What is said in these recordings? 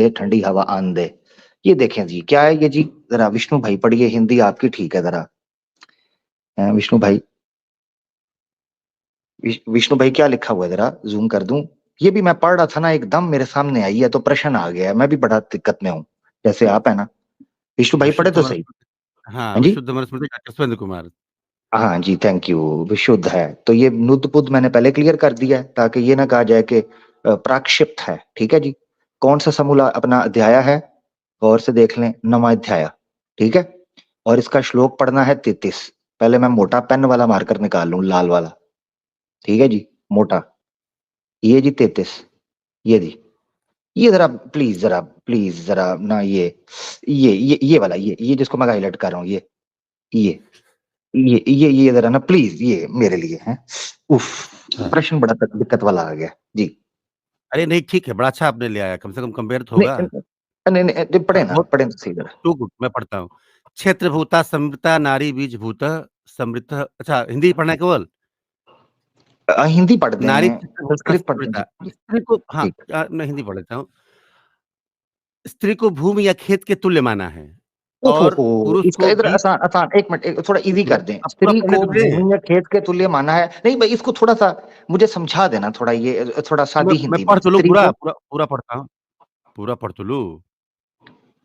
दे, ठंडी हवा आन दे। ये देखें जी, क्या है ये जी? जरा विष्णु भाई पढ़िए, हिंदी आपकी ठीक है जरा। विष्णु भाई, विष्णु भाई क्या लिखा हुआ है, जरा जूम कर दूं? ये भी मैं पढ़ रहा था ना, एकदम मेरे सामने आई है तो प्रश्न आ गया है। मैं भी बड़ा दिक्कत में हूँ, जैसे आप है ना। विष्णु भाई पढ़े विशुद्ध तो सही। हाँ, हाँ जी, विशुद्ध मनुस्मृति डॉक्टर सुरेंद्र कुमार। हाँ जी, थैंक यू। विशुद्ध है तो ये नुद पुद मैंने पहले क्लियर कर दिया है, ताकि ये ना कहा जाए कि प्राक्षिप्त है। ठीक है जी। कौन सा समूला अपना अध्याय है, गौर से देख लें, नवा अध्याय। ठीक है। और इसका श्लोक पढ़ना है 33। पहले मैं मोटा पेन वाला मार्कर निकाल लूं, लाल वाला। ठीक है जी, मोटा। ये जी 33, ये जी। ये जरा प्लीज, जरा प्लीज, जरा ना ये वाला, ये जिसको मैं हाईलाइट कर रहा हूँ, ये ये जरा ना प्लीज, ये मेरे लिए है। उफ, प्रश्न बड़ा दिक्कत वाला आ गया जी। अरे नहीं, ठीक है, बड़ा अच्छा आपने ले आया, कम से कम कंपेयर तो नहीं होगा। नहीं नहीं, पढ़े ना, बहुत पढ़े तो सही जरा। टू गुड, मैं पढ़ता हूँ। क्षेत्र भूता समृता नारी बीज भूत समृत। अच्छा, हिंदी पढ़ना है केवल? हिंदी पढ़ नारी दें, क्षेत्र भूता संस्कृत पढ़ दें समृता। जी। स्त्री को, हाँ, ठीक। मैं हिंदी पढ़ लेता हूँ। स्त्री को भूमि या खेत के तुल्य माना है और ओहो, पुरुष इसका को इधर बीज। आसान आसान, एक मिनट, थोड़ा इजी कर दें। अब पूरा स्त्री पढ़ने को तो दे। भूमि या खेत के तुल्य माना है, नहीं भाई, इसको थोड़ा सा मुझे समझा देना, थोड़ा ये थोड़ा मैं सादी मैं हिंदी में। पढ़ तो लूँ, स्त्री पूरा को, पूरा पूरा पढ़ता हूँ, पूरा पढ़ तो लूँ।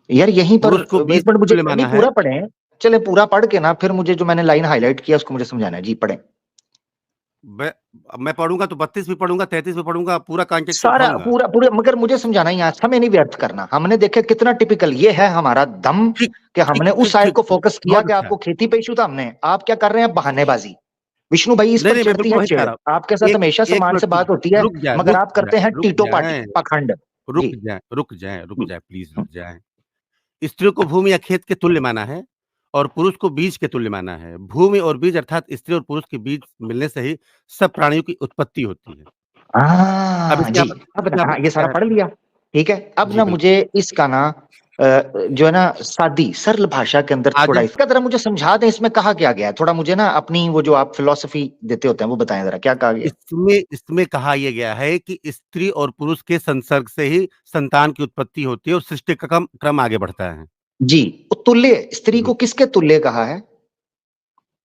यार यहीं पर पुरुष को बीज एक मिनट, के मुझे तुल्य नहीं माना है। पूरा पढ़े। चले पूरा पढ़ के ना, फिर मुझे जो मैंने लाइन हाईलाइट किया उसको मुझे समझाना है जी, पढ़े। मैं पढ़ूंगा तो 32 भी पढ़ूंगा, 33 भी पढ़ूंगा, पूरा कॉन्टेक्स्ट सारा उठाऊंगा। पूरा पूरा, मगर मुझे समझाना, यहाँ समय नहीं व्यर्थ करना। हमने देखे कितना टिपिकल ये है हमारा दम, ठीक कि ठीक हमने उस ठीक साइड ठीक को ठीक, फोकस किया बहुत कि अच्छा। आपको खेती पे इशू था। हमने, आप क्या कर रहे हैं, बहानेबाजी। विष्णु भाई इस नहीं पर नहीं, मैं चिढ़ती बिल्कुल है वही चाह चिढ़, रहा हूँ। आपके साथ एक हमेशा एक सम्मान मिनट से बात प्लीज, होती है, रुक जाए मगर रुक आप जाए करते हैं रुक टीटो पार्टी, जाए पाखंड। रुक जी। जाए रुक जाए रुक जाए प्लीज रुक जाए। स्त्री को भूमि या खेत के तुल्य माना है और पुरुष को बीज के तुल्य माना है। भूमि और बीज अर्थात स्त्री और पुरुष के बीज मिलने से ही सब प्राणियों की उत्पत्ति होती है। अब हाँ इसकी जी, अब इसकी हाँ, ये आपत्ति क्या सारा है? पढ़ लिया। ठीक है, अब जी ना बिल्कुल। मुझे इसका ना जो है ना, सादी सरल भाषा के अंदर थोड़ा आगे इसका जरा मुझे समझा दें, इसमें कहा क्या गया है। थोड़ा मुझे ना अपनी वो जो आप फिलोसफी देते होते हैं वो बताएं जरा, क्या कहा गया। इसमें इसमें कहा यह गया है कि स्त्री और पुरुष के संसर्ग से ही संतान की उत्पत्ति होती है और सृष्टि का क्रम क्रम आगे बढ़ता है। जी, वो तुल्य, स्त्री को हम्म। किसके तुल्य कहा है?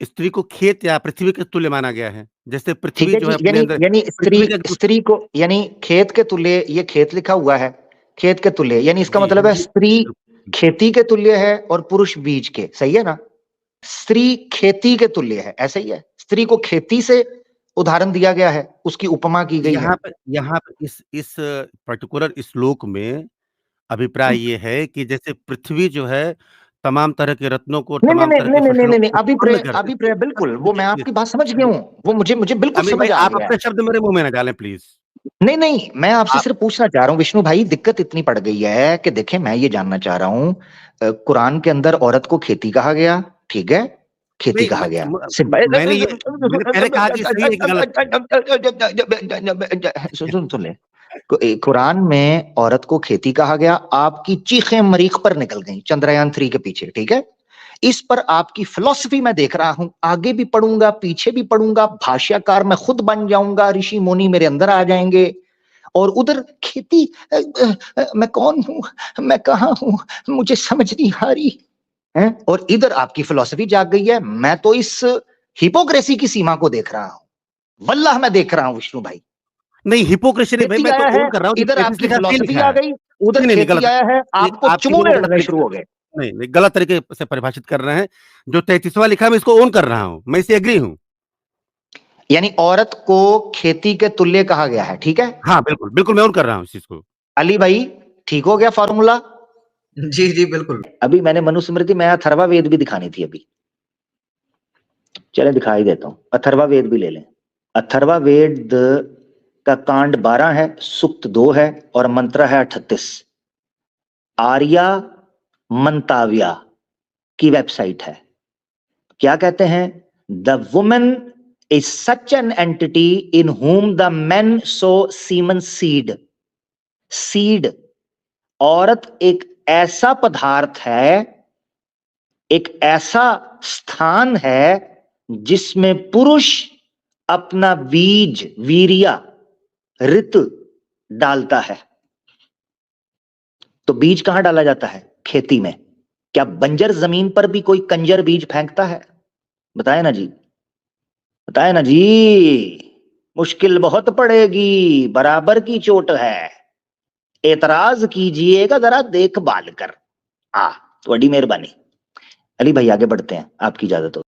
स्त्री को खेत या पृथ्वी के तुल्य माना गया है। जैसे ठीक पृथ्वी है जो जी, है अपने यानी अंदर, यानी स्त्री, पृथ्वी का स्त्री को यानी खेत के तुल्य, ये खेत लिखा हुआ है, खेत के तुल्य, यानी इसका जी मतलब है हिंदी। स्त्री खेती के तुल्य है और पुरुष बीज के, सही है ना? स्त्री खेती के तुल्य है, ऐसा ही है। स्त्री को खेती से उदाहरण दिया गया है, उसकी उपमा की गई है। यहाँ पे इस पर्टिकुलर श्लोक में अभिप्राय ये है कि जैसे पृथ्वी जो है तमाम तरह के रत्नों को और नहीं नहीं तमाम नहीं तरह नहीं की नहीं नहीं फसलों नहीं नहीं, को उत्पन्न कर अभिप्राय देती बिल्कुल, वो मैं है। आपकी बात समझ गया हूँ, वो मुझे बिल्कुल अमीर भाई, समझ आ आप गया। अपने शब्द मेरे मुंह में ना डालें प्लीज। नहीं नहीं, मैं आपसे आप सिर्फ पूछना चाह रहा हूँ विष्णु भाई, दिक्कत इतनी पड़ गई है कि देखें, मैं ये जानना चाह रहा हूँ, कुरान के अंदर औरत को खेती कहा गया, ठीक है, खेती नहीं कहा गया, मैंने पहले कहा कि सही है कि गलत है। सुन सुन ले। कुरान में औरत को खेती कहा गया, आपकी चीखें मरीख पर निकल गई चंद्रयान 3 के पीछे। ठीक है, इस पर आपकी फिलॉसफी मैं देख रहा हूं, आगे भी पढ़ूंगा पीछे भी पढ़ूंगा, भाष्यकार मैं खुद बन जाऊंगा, ऋषि मुनि मेरे अंदर आ जाएंगे। और उधर खेती, मैं कौन हूं, मैं कहां हूं, मुझे समझ नहीं आ रही है। और इधर आपकी फिलॉसफी जाग गई है। मैं तो इस हिपोक्रेसी की सीमा को देख रहा हूं, वल्लाह मैं देख रहा हूं विष्णु भाई। नहीं, हिपोक्रेसी नहीं भाई, खेती मैं तो आया है, ओन कर रहा हूँ, जो इधर 33 आपकी लिखा है सही फिलॉसफी लिखा आ है। गई, उधर नहीं नहीं नहीं, खेती गलत है। आया है, ये आपको आप चीजों चुमोले को गलत अड़ने तरीके शुरू से, हो गए। नहीं नहीं, गलत तरीके से परिभाषित कर रहे हैं। जो 33वां लिखा है मैं इसको ओन कर रहा हूँ, मैं इसे एग्री हूँ। यानी औरत को खेती के तुल्य कहा गया है, ठीक है। हाँ बिल्कुल बिल्कुल, मैं ओन कर रहा हूँ इस चीज को। अली भाई, ठीक हो गया फॉर्मूला? जी जी बिल्कुल। अभी मैंने मनुस्मृति में अथर्वा वेद भी दिखानी थी अभी, चले दिखा ही देता हूं। अथर्वा वेद भी ले लें। अथर्वा वेद का कांड 12 है, सूक्त 2 है और मंत्र है 38। आर्या मंताव्या की वेबसाइट है। क्या कहते हैं? The women is such an entity in whom the men so semen seed. Seed, औरत एक ऐसा पदार्थ है, एक ऐसा स्थान है जिसमें पुरुष अपना बीज, वीर्या, ऋतु डालता है। तो बीज कहां डाला जाता है? खेती में। क्या बंजर जमीन पर भी कोई कंजर बीज फेंकता है? बताए ना जी, बताए ना जी। मुश्किल बहुत पड़ेगी, बराबर की चोट है, एतराज कीजिएगा जरा देखभाल कर। थोड़ी मेहरबानी। अली भाई आगे बढ़ते हैं, आपकी इजाजत हो।